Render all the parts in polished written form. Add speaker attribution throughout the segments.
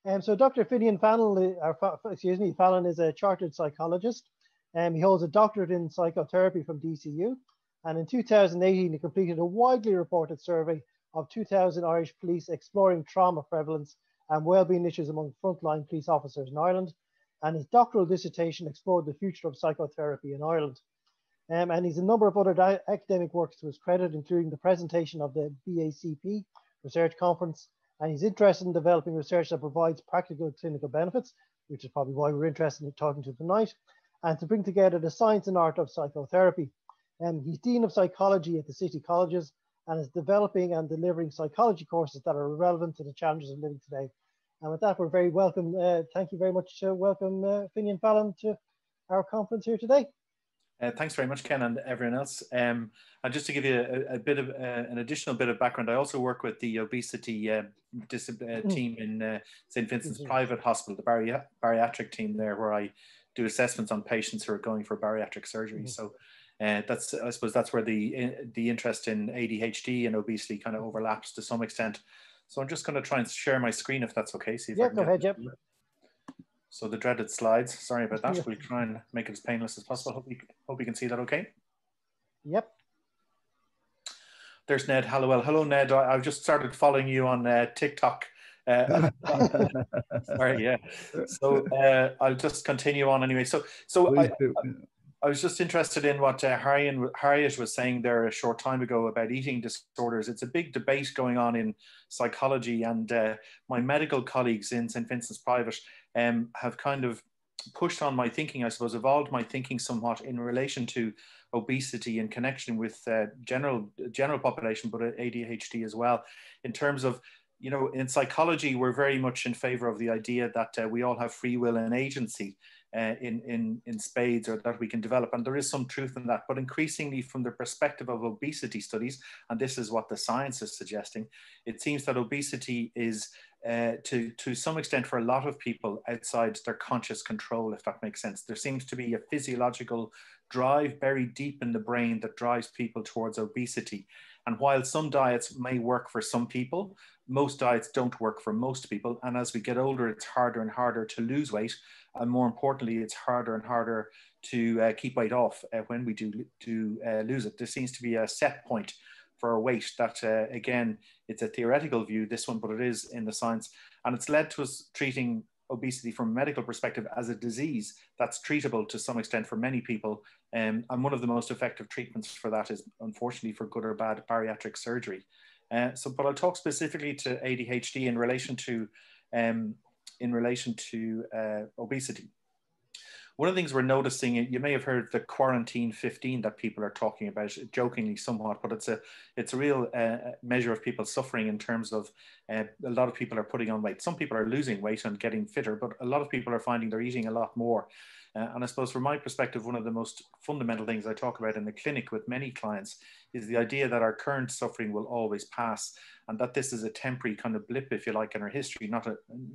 Speaker 1: So Dr. Finian Fallon, Fallon is a chartered psychologist. He holds a doctorate in psychotherapy from DCU. And in 2018, he completed a widely reported survey of 2,000 Irish police exploring trauma prevalence and wellbeing issues among frontline police officers in Ireland. And his doctoral dissertation explored the future of psychotherapy in Ireland. And he's a number of other academic works to his credit, including the presentation of the BACP Research Conference. And he's interested in developing research that provides practical clinical benefits, which is probably why we're interested in talking to tonight, and to bring together the science and art of psychotherapy. He's Dean of Psychology at the City Colleges and is developing and delivering psychology courses that are relevant to the challenges of living today. And with that, we're very welcome. Thank you very much to welcome Finian Fallon to our conference here today.
Speaker 2: Thanks very much, Ken, and everyone else. And just to give you a bit of an additional bit of background, I also work with the obesity team in St. Vincent's Private Hospital, the bariatric team there, where I do assessments on patients who are going for bariatric surgery. So I suppose that's where the interest in ADHD and obesity kind of overlaps to some extent. So I'm just going to try and share my screen if that's okay. See if I can
Speaker 1: go ahead, yep.
Speaker 2: So the dreaded slides, sorry about that. We'll try and make it as painless as possible. Hope you can see that okay.
Speaker 1: Yep.
Speaker 2: There's Ned Hallowell. Hello, Ned. I've just started following you on TikTok. Sorry, yeah. So I'll just continue on anyway. So I was just interested in what Harriet was saying there a short time ago about eating disorders. It's a big debate going on in psychology, and my medical colleagues in St. Vincent's Private have kind of pushed on my thinking, I suppose, evolved my thinking somewhat in relation to obesity in connection with general population, but ADHD as well, in terms of, you know, in psychology, we're very much in favor of the idea that we all have free will and agency in spades, or that we can develop. And there is some truth in that. But increasingly, from the perspective of obesity studies, and this is what the science is suggesting, it seems that obesity is, to some extent, for a lot of people, outside their conscious control, if that makes sense. There seems to be a physiological drive buried deep in the brain that drives people towards obesity. And while some diets may work for some people, most diets don't work for most people. And as we get older, it's harder and harder to lose weight. And more importantly, it's harder and harder to keep weight off when we do lose it. There seems to be a set point for our weight that, again, it's a theoretical view, this one, but it is in the science. And it's led to us treating obesity from a medical perspective as a disease that's treatable to some extent for many people. And one of the most effective treatments for that is, unfortunately, for good or bad, bariatric surgery. But I'll talk specifically to ADHD in relation to obesity. One of the things we're noticing, you may have heard the quarantine 15 that people are talking about, jokingly somewhat, but it's a real measure of people's suffering in terms of a lot of people are putting on weight. Some people are losing weight and getting fitter, but a lot of people are finding they're eating a lot more. And I suppose from my perspective, one of the most fundamental things I talk about in the clinic with many clients is the idea that our current suffering will always pass, and that this is a temporary kind of blip, if you like, in our history,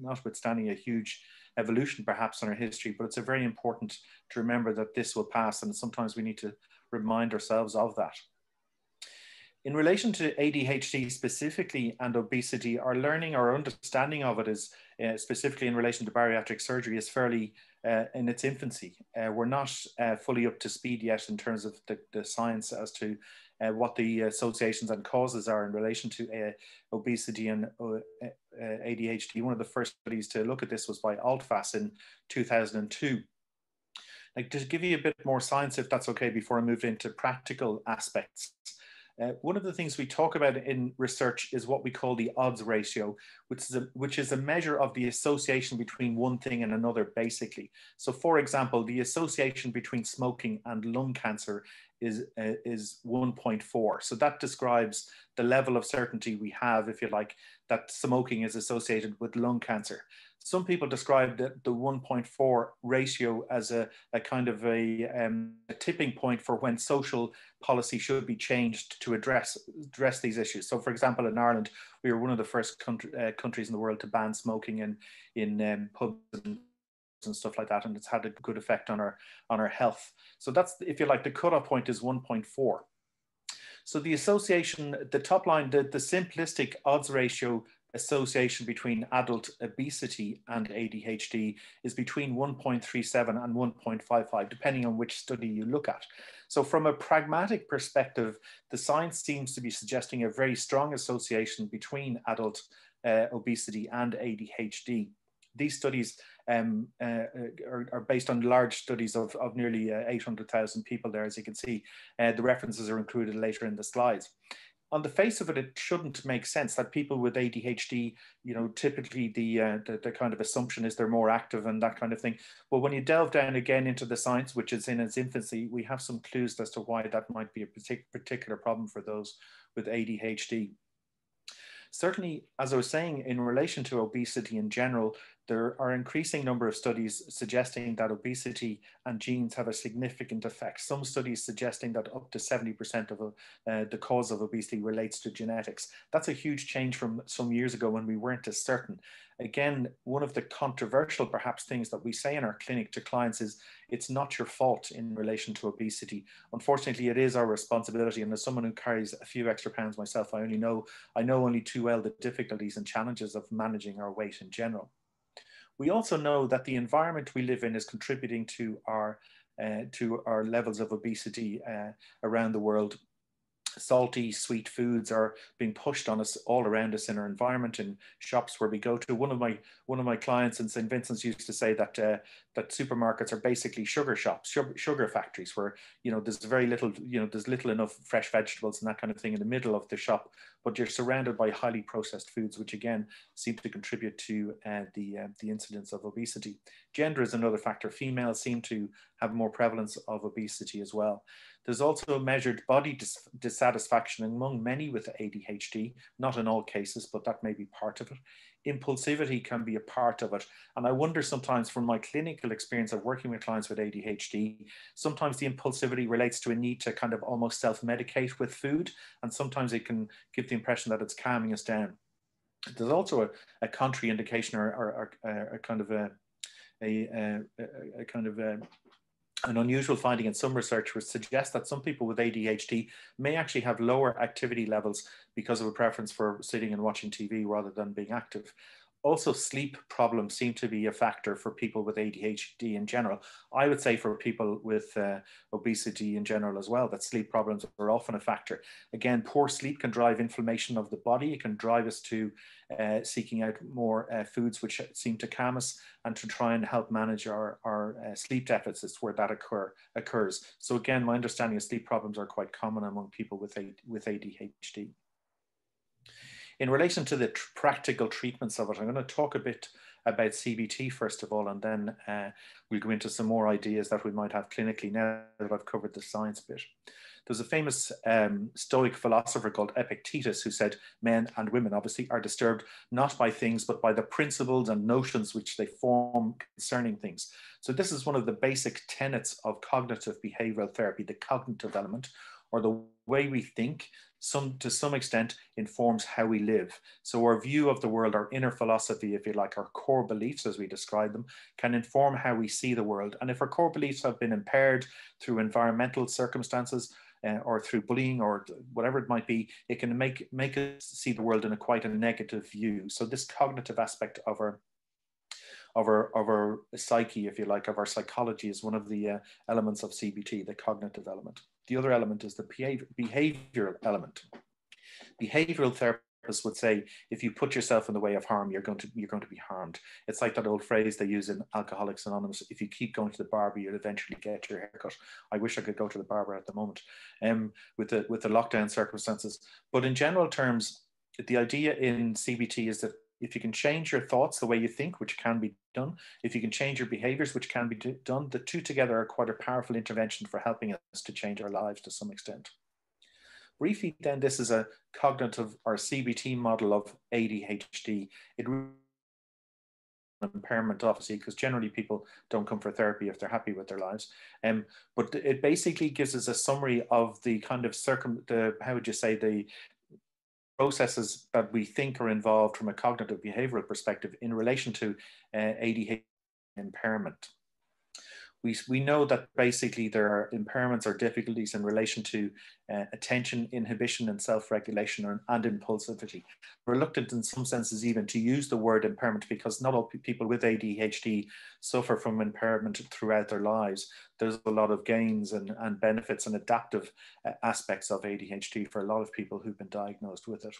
Speaker 2: notwithstanding a huge evolution perhaps in our history, but it's a very important to remember that this will pass, and sometimes we need to remind ourselves of that. In relation to ADHD specifically and obesity, our learning, our understanding of it is, specifically in relation to bariatric surgery, is fairly in its infancy. We're not fully up to speed yet in terms of the science as to what the associations and causes are in relation to obesity and ADHD. One of the first studies to look at this was by Altfass in 2002. Like, to give you a bit more science, if that's okay, before I move into practical aspects. One of the things we talk about in research is what we call the odds ratio, which is a measure of the association between one thing and another, basically. So, for example, the association between smoking and lung cancer is 1.4. So that describes the level of certainty we have, if you like, that smoking is associated with lung cancer. Some people describe the 1.4 ratio as a kind of a tipping point for when social policy should be changed to address these issues. So, for example, in Ireland, we were one of the first countries in the world to ban smoking in pubs and stuff like that, and it's had a good effect on our health. So that's, if you like, the cutoff point is 1.4. So the association, the top line, the simplistic odds ratio association between adult obesity and ADHD is between 1.37 and 1.55, depending on which study you look at. So from a pragmatic perspective, the science seems to be suggesting a very strong association between adult obesity and ADHD. These studies are based on large studies of nearly 800,000 people there, as you can see. The references are included later in the slides. On the face of it, it shouldn't make sense that people with ADHD, you know, typically the kind of assumption is they're more active and that kind of thing. But when you delve down again into the science, which is in its infancy, we have some clues as to why that might be a particular problem for those with ADHD. Certainly, as I was saying, in relation to obesity in general, there are an increasing number of studies suggesting that obesity and genes have a significant effect. Some studies suggesting that up to 70% of the cause of obesity relates to genetics. That's a huge change from some years ago when we weren't as certain. Again, one of the controversial, perhaps, things that we say in our clinic to clients is it's not your fault in relation to obesity. Unfortunately, it is our responsibility. And as someone who carries a few extra pounds myself, I know only too well the difficulties and challenges of managing our weight in general. We also know that the environment we live in is contributing to our levels of obesity around the world. Salty, sweet foods are being pushed on us all around us in our environment, in shops where we go to. One of my clients in St. Vincent's used to say that that supermarkets are basically sugar shops, sugar factories, where, you know, there's very little, you know, there's little enough fresh vegetables and that kind of thing in the middle of the shop, but you're surrounded by highly processed foods, which again seem to contribute to the incidence of obesity. Gender is another factor. Females seem to have more prevalence of obesity as well. There's also measured body dissatisfaction among many with ADHD, not in all cases, but that may be part of it. Impulsivity can be a part of it. And I wonder sometimes, from my clinical experience of working with clients with ADHD, sometimes the impulsivity relates to a need to kind of almost self-medicate with food. And sometimes it can give the impression that it's calming us down. There's also a contraindication or a kind of an unusual finding in some research which suggests that some people with ADHD may actually have lower activity levels because of a preference for sitting and watching TV rather than being active. Also, sleep problems seem to be a factor for people with ADHD in general. I would say for people with obesity in general as well, that sleep problems are often a factor. Again, poor sleep can drive inflammation of the body. It can drive us to seeking out more foods which seem to calm us and to try and help manage our sleep deficits where that occurs. So again, my understanding is sleep problems are quite common among people with ADHD. In relation to the practical treatments of it, I'm going to talk a bit about CBT first of all, and then we'll go into some more ideas that we might have clinically now that I've covered the science bit. There's a famous Stoic philosopher called Epictetus who said men and women obviously are disturbed not by things but by the principles and notions which they form concerning things. So this is one of the basic tenets of cognitive behavioral therapy, the cognitive element, or the way we think, to some extent informs how we live. So our view of the world, our inner philosophy, if you like, our core beliefs as we describe them, can inform how we see the world. And if our core beliefs have been impaired through environmental circumstances or through bullying or whatever it might be, it can make us see the world in quite a negative view. So this cognitive aspect of our psyche, if you like, of our psychology is one of the elements of CBT, the cognitive element. The other element is the behavioral element. Behavioral therapists would say, if you put yourself in the way of harm, you're going to be harmed. It's like that old phrase they use in Alcoholics Anonymous: if you keep going to the barber, you'll eventually get your haircut. I wish I could go to the barber at the moment with the lockdown circumstances. But in general terms, the idea in CBT is that if you can change your thoughts, the way you think, which can be done, if you can change your behaviors, which can be done, the two together are quite a powerful intervention for helping us to change our lives to some extent. Briefly, then, this is a cognitive or CBT model of ADHD. It impairment, obviously, because generally people don't come for therapy if they're happy with their lives. But it basically gives us a summary of the kind of the processes that we think are involved from a cognitive behavioral perspective in relation to ADHD impairment. We know that basically there are impairments or difficulties in relation to attention, inhibition, and self-regulation, and impulsivity. We're reluctant in some senses even to use the word impairment because not all people with ADHD suffer from impairment throughout their lives. There's a lot of gains and benefits and adaptive aspects of ADHD for a lot of people who've been diagnosed with it.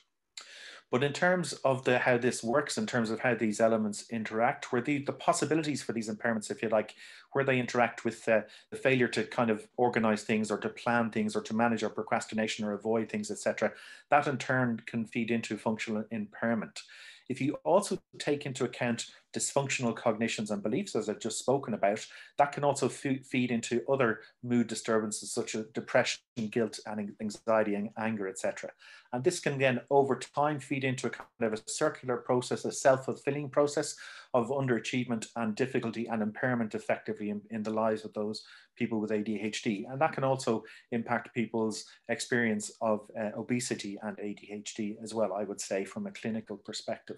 Speaker 2: But in terms of how this works, in terms of how these elements interact, where the possibilities for these impairments, if you like, where they interact with the failure to kind of organize things or to plan things or to manage or procrastination or avoid things, etc., that in turn can feed into functional impairment. If you also take into account dysfunctional cognitions and beliefs, as I've just spoken about, that can also feed into other mood disturbances such as depression, guilt, and anxiety and anger, etc. And this can then over time feed into a kind of a circular process, a self-fulfilling process of underachievement and difficulty and impairment effectively in the lives of those people with ADHD. And that can also impact people's experience of obesity and ADHD as well, I would say, from a clinical perspective.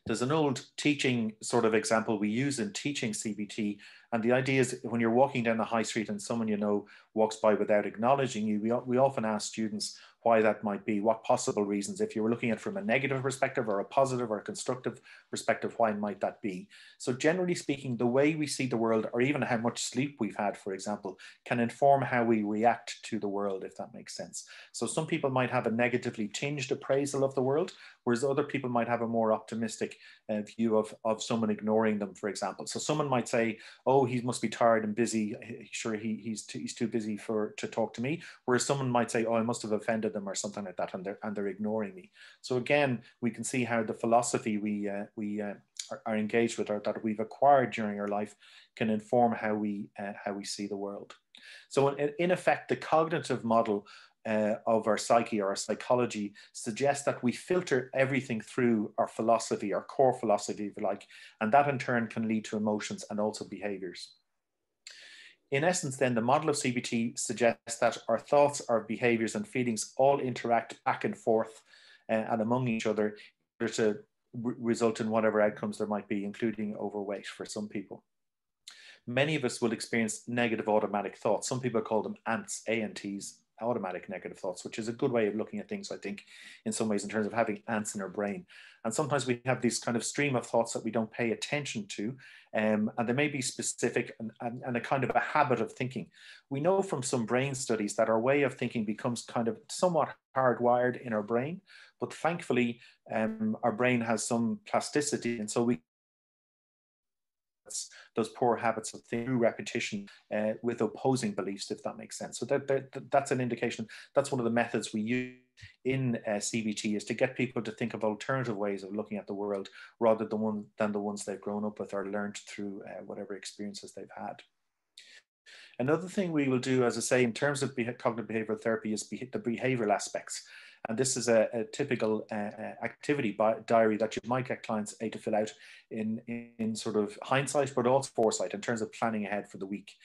Speaker 2: There's an old teaching sort of example we use in teaching CBT. And the idea is when you're walking down the high street and someone you know walks by without acknowledging you, we often ask students why that might be, what possible reasons, if you were looking at it from a negative perspective or a positive or a constructive perspective, why might that be? So generally speaking, the way we see the world, or even how much sleep we've had, for example, can inform how we react to the world, if that makes sense. So some people might have a negatively tinged appraisal of the world, whereas other people might have a more optimistic view of someone ignoring them, for example. So someone might say, oh, he must be tired and busy. Sure, he's too busy to talk to me. Whereas someone might say, oh, I must have offended them or something like that, and they're ignoring me. So again, we can see how the philosophy we are engaged with or that we've acquired during our life can inform how we see the world. So in effect, the cognitive model of our psyche or our psychology suggests that we filter everything through our philosophy, our core philosophy, if you like, and that in turn can lead to emotions and also behaviors. In essence, then, the model of CBT suggests that our thoughts, our behaviors, and feelings all interact back and forth and among each other in order to result in whatever outcomes there might be, including overweight for some people. Many of us will experience negative automatic thoughts. Some people call them ANTs, A-N-Ts, automatic negative thoughts, which is a good way of looking at things, I think, in some ways, in terms of having ants in our brain. And sometimes we have this kind of stream of thoughts that we don't pay attention to, and they may be specific and a kind of a habit of thinking. We know from some brain studies that our way of thinking becomes kind of somewhat hardwired in our brain, but thankfully our brain has some plasticity, and so we those poor habits of thinking through repetition with opposing beliefs, if that makes sense. So that's an indication. That's one of the methods we use in CBT, is to get people to think of alternative ways of looking at the world rather than the ones they've grown up with or learned through whatever experiences they've had. Another thing we will do, as I say, in terms of cognitive behavioral therapy is the behavioral aspects. And this is a typical activity diary that you might get clients to fill out in sort of hindsight, but also foresight in terms of planning ahead for the week.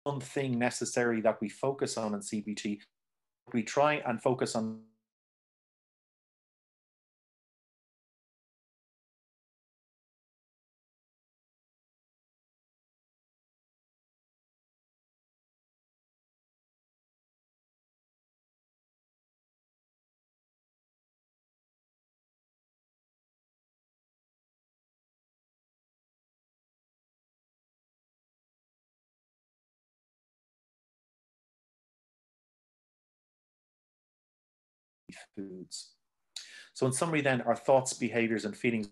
Speaker 2: One thing necessary that we focus on in CBT, we try and focus on foods. So in summary then, our thoughts, behaviors, and feelings,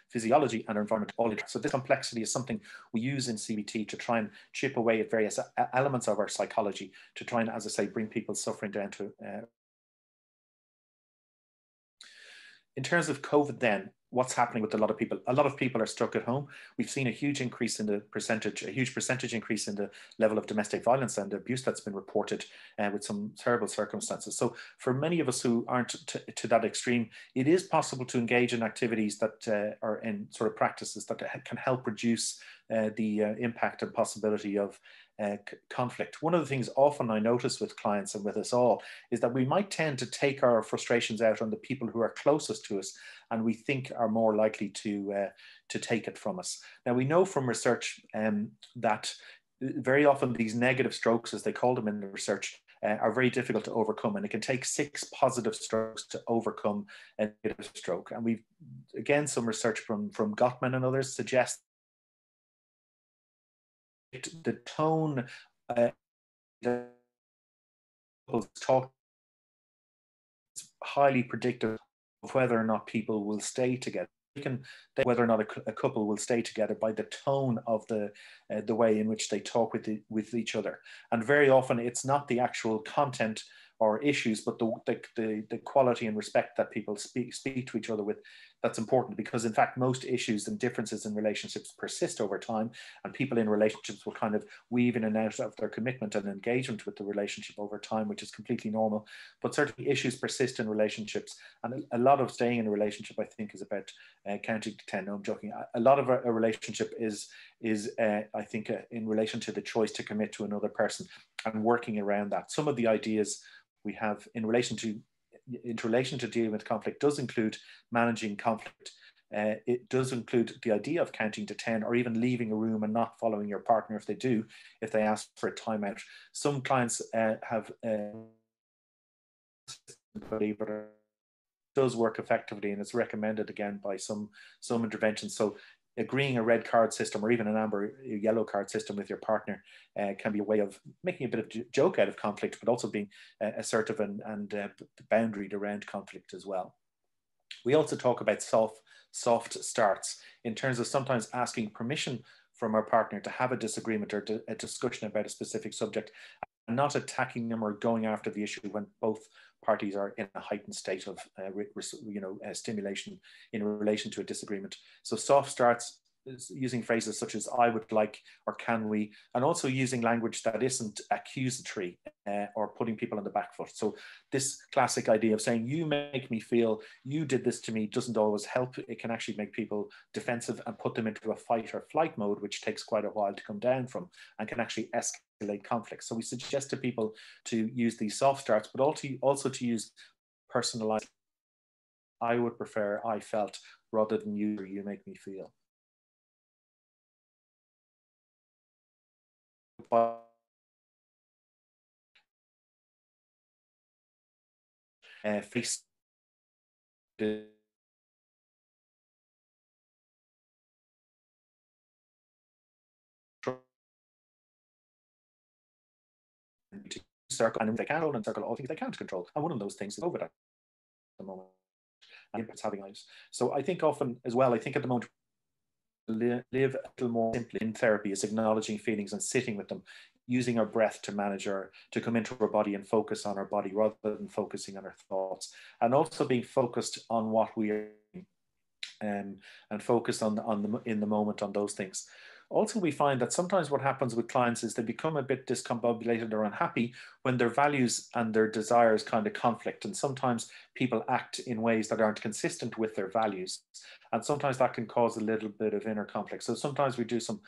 Speaker 2: physiology and our environment all interact. So this complexity is something we use in CBT to try and chip away at various elements of our psychology to try and, as I say, bring people's suffering down to. In terms of COVID then, what's happening with a lot of people. A lot of people are stuck at home. We've seen a huge increase in the percentage, a huge percentage increase in the level of domestic violence and abuse that's been reported with some terrible circumstances. So for many of us who aren't to that extreme, it is possible to engage in activities that are in sort of practices that can help reduce the impact and possibility of conflict. One of the things often I notice with clients and with us all is that we might tend to take our frustrations out on the people who are closest to us and we think are more likely to take it from us. Now, we know from research that very often these negative strokes, as they call them in the research, are very difficult to overcome, and it can take 6 positive strokes to overcome a negative stroke. And we've, again, some research from Gottman and others suggests the tone that talk is highly predictive of whether or not people will stay together. You can whether or not a couple will stay together by the tone of the way in which they talk with each other. And very often it's not the actual content or issues, but the quality and respect that people speak to each other with. That's important, because in fact most issues and differences in relationships persist over time, and people in relationships will kind of weave in and out of their commitment and engagement with the relationship over time, which is completely normal. But certainly issues persist in relationships, and a lot of staying in a relationship, I think, is about counting to 10. No, I'm joking. A lot of a relationship is I think in relation to the choice to commit to another person and working around that. Some of the ideas we have in relation to dealing with conflict does include managing conflict. It does include the idea of counting to 10, or even leaving a room and not following your partner if they ask for a timeout. Some clients have but it does work effectively, and it's recommended again by some interventions. So agreeing a red card system, or even an amber yellow card system with your partner can be a way of making a bit of joke out of conflict, but also being assertive and boundaried around conflict as well. We also talk about soft starts in terms of sometimes asking permission from our partner to have a disagreement or a discussion about a specific subject, and not attacking them or going after the issue when both parties are in a heightened state of stimulation in relation to a disagreement. So soft starts is using phrases such as "I would like" or "can we," and also using language that isn't accusatory or putting people on the back foot. So this classic idea of saying "you make me feel," "you did this to me," doesn't always help. It can actually make people defensive and put them into a fight or flight mode, which takes quite a while to come down from and can actually escalate conflict. So we suggest to people to use these soft starts, but also to use personalized "I would prefer," "I felt," rather than "you," or "you make me feel." Face the circle, and if they can hold and circle all things they can't control, and one of those things is COVID at the moment, and impacts having lives. So I think often as well, I think at the moment live a little more simply in therapy is acknowledging feelings and sitting with them, using our breath to manage to come into our body and focus on our body rather than focusing on our thoughts, and also being focused on what we are doing, and focus in the moment on those things. Also, we find that sometimes what happens with clients is they become a bit discombobulated or unhappy when their values and their desires kind of conflict. And sometimes people act in ways that aren't consistent with their values. And sometimes that can cause a little bit of inner conflict. So sometimes we do some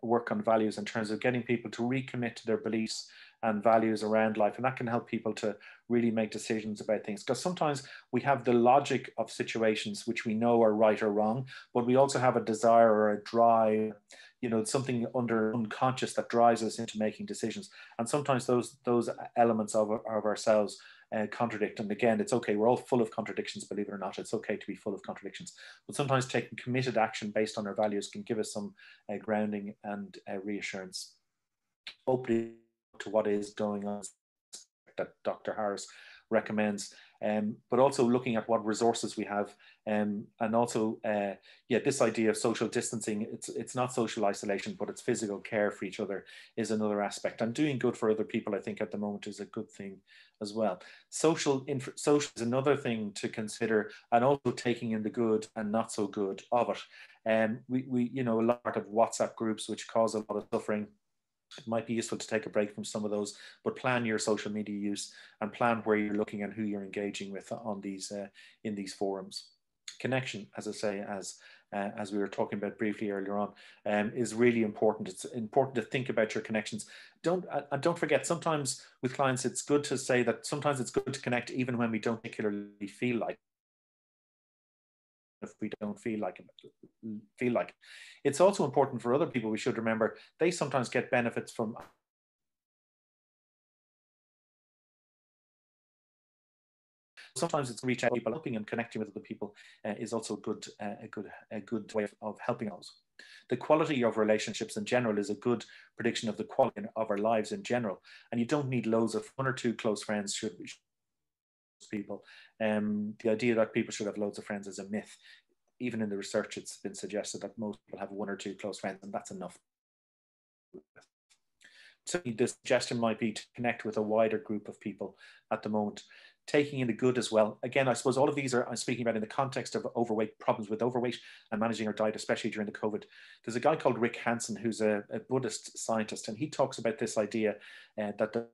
Speaker 2: work on values in terms of getting people to recommit to their beliefs and values around life. And that can help people to really make decisions about things. Because sometimes we have the logic of situations which we know are right or wrong, but we also have a desire or a drive, something unconscious that drives us into making decisions. And sometimes those elements of ourselves contradict. And again, it's okay. We're all full of contradictions, believe it or not. It's okay to be full of contradictions. But sometimes taking committed action based on our values can give us some grounding and reassurance. Hopefully, to what is going on that Dr. Harris recommends, but also looking at what resources we have, and also, yeah, this idea of social distancing. It's not social isolation, but it's physical care for each other is another aspect. And doing good for other people, I think, at the moment is a good thing as well. Social is another thing to consider, and also taking in the good and not so good of it. We a lot of WhatsApp groups which cause a lot of suffering. It might be useful to take a break from some of those, but plan your social media use and plan where you're looking and who you're engaging with on these in these forums. Connection, as I say, as we were talking about briefly earlier on, is really important. It's important to think about your connections. Don't forget, sometimes with clients, it's good to say that sometimes it's good to connect even when we don't particularly feel like. If we don't feel like it. It's also important for other people. We should remember they sometimes get benefits from. Sometimes it's reach out to people, helping and connecting with other people is also a good way of helping us. The quality of relationships in general is a good prediction of the quality of our lives in general. And you don't need loads of one or two close friends should be people. The idea that people should have loads of friends is a myth. Even in the research, it's been suggested that most people have one or two close friends, and that's enough. So the suggestion might be to connect with a wider group of people at the moment, taking in the good as well. Again, I suppose all of these I'm speaking about in the context of overweight, problems with overweight and managing our diet, especially during the COVID. There's a guy called Rick Hansen, who's a Buddhist scientist, and he talks about this idea that the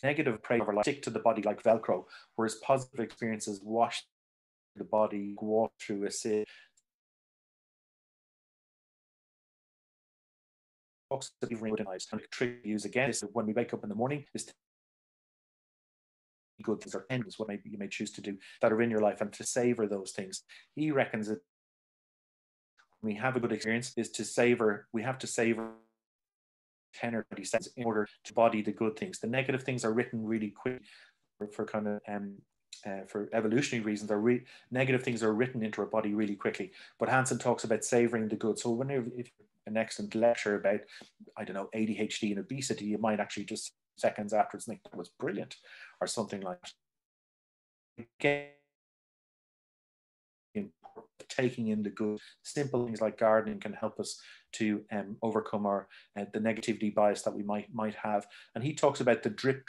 Speaker 2: negative prey of our life stick to the body like Velcro, whereas positive experiences wash the body, walk through a sieve. And the trick to use again is that when we wake up in the morning, is good things or ends what maybe you may choose to do that are in your life, and to savor those things. He reckons that when we have a good experience is to savor. We have to savor 10 or 20 seconds in order to body the good things. The negative things are written really quick for kind of for evolutionary reasons. Negative things are written into our body really quickly. But Hansen talks about savoring the good. So whenever if an excellent lecture about, I don't know, ADHD and obesity, you might actually just seconds afterwards think that was brilliant or something like that. Again, taking in the good. Simple things like gardening can help us to overcome our the negativity bias that we might have. And he talks about the drip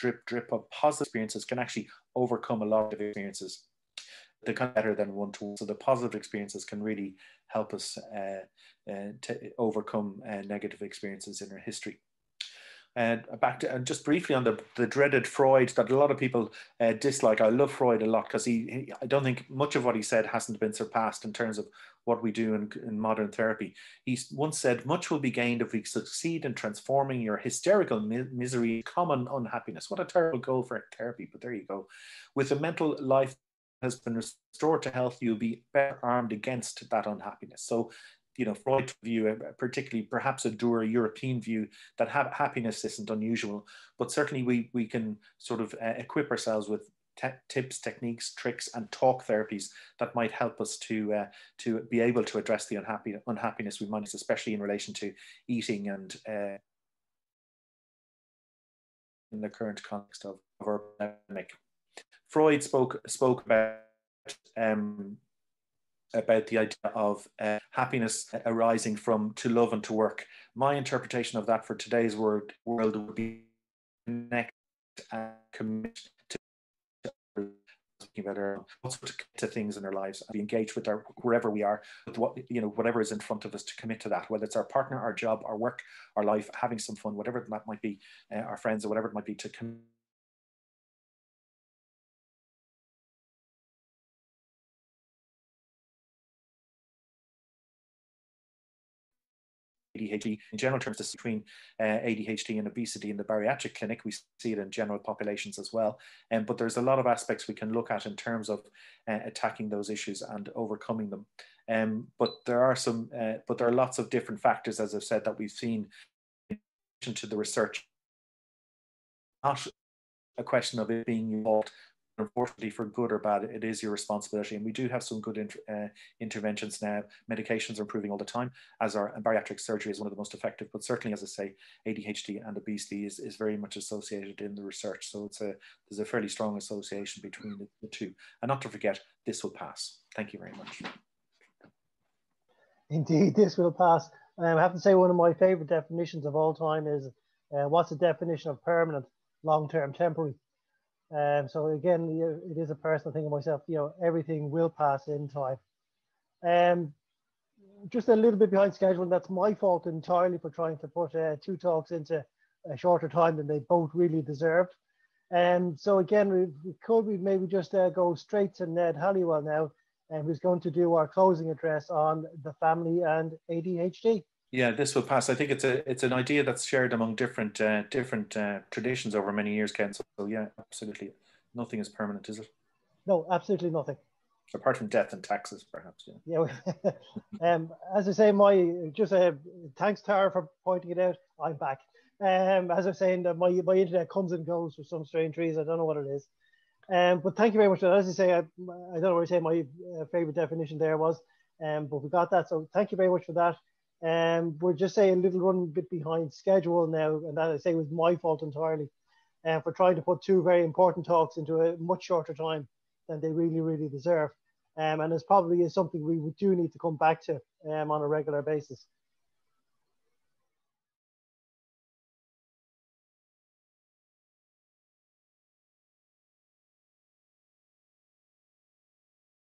Speaker 2: of positive experiences can actually overcome a lot of experiences. They're kind of better than one tool. So the positive experiences can really help us to overcome negative experiences in our history. And back to, and just briefly on the dreaded Freud that a lot of people dislike. I love Freud a lot because I don't think much of what he said hasn't been surpassed in terms of what we do in modern therapy. He once said, much will be gained if we succeed in transforming your hysterical misery common unhappiness. What a terrible goal for therapy, but there you go. With a mental life has been restored to health, you'll be better armed against that unhappiness. So Freud's view, particularly perhaps a dour European view, that happiness isn't unusual, but certainly we can sort of equip ourselves with tips, techniques, tricks, and talk therapies that might help us to be able to address the unhappiness we might, especially in relation to eating and in the current context of our pandemic. Freud spoke about the idea of happiness arising from to love and to work. My interpretation of that for today's world would be connect and commit to also to commit to things in our lives and be engaged with our wherever we are, with whatever is in front of us, to commit to that, whether it's our partner, our job, our work, our life, having some fun, whatever that might be, our friends or whatever it might be, to commit. ADHD in general terms, this is between ADHD and obesity in the bariatric clinic. We see it in general populations as well, but there's a lot of aspects we can look at in terms of attacking those issues and overcoming them. But there are lots of different factors, as I've said, that we've seen in addition to the research. Not a question of it being involved, unfortunately, for good or bad, it is your responsibility. And we do have some good interventions now. Medications are improving all the time, as our bariatric surgery is one of the most effective. But certainly, as I say, ADHD and obesity is very much associated in the research. So there's a fairly strong association between the two. And not to forget, this will pass. Thank you very much.
Speaker 1: Indeed, this will pass. I have to say, one of my favorite definitions of all time is what's the definition of permanent, long-term, temporary? So again, it is a personal thing of myself. Everything will pass in time. Just a little bit behind schedule, and that's my fault entirely for trying to put 2 talks into a shorter time than they both really deserved. So again, we maybe just go straight to Ned Halliwell now, who's going to do our closing address on the family and ADHD.
Speaker 2: Yeah, this will pass. I think it's an idea that's shared among different traditions over many years, Ken. So yeah, absolutely, nothing is permanent, is it?
Speaker 1: No, absolutely nothing.
Speaker 2: Apart from death and taxes, perhaps.
Speaker 1: Yeah. As I say, thanks Tara for pointing it out. I'm back. As I was saying, that my internet comes and goes for some strange reason. I don't know what it is. But thank you very much for that. As I say, I don't know what I say my favorite definition there was, but we got that. So thank you very much for that. We're just saying a little run bit behind schedule now, and that I say was my fault entirely, for trying to put 2 very important talks into a much shorter time than they really, really deserve. And it's probably is something we do need to come back to on a regular basis.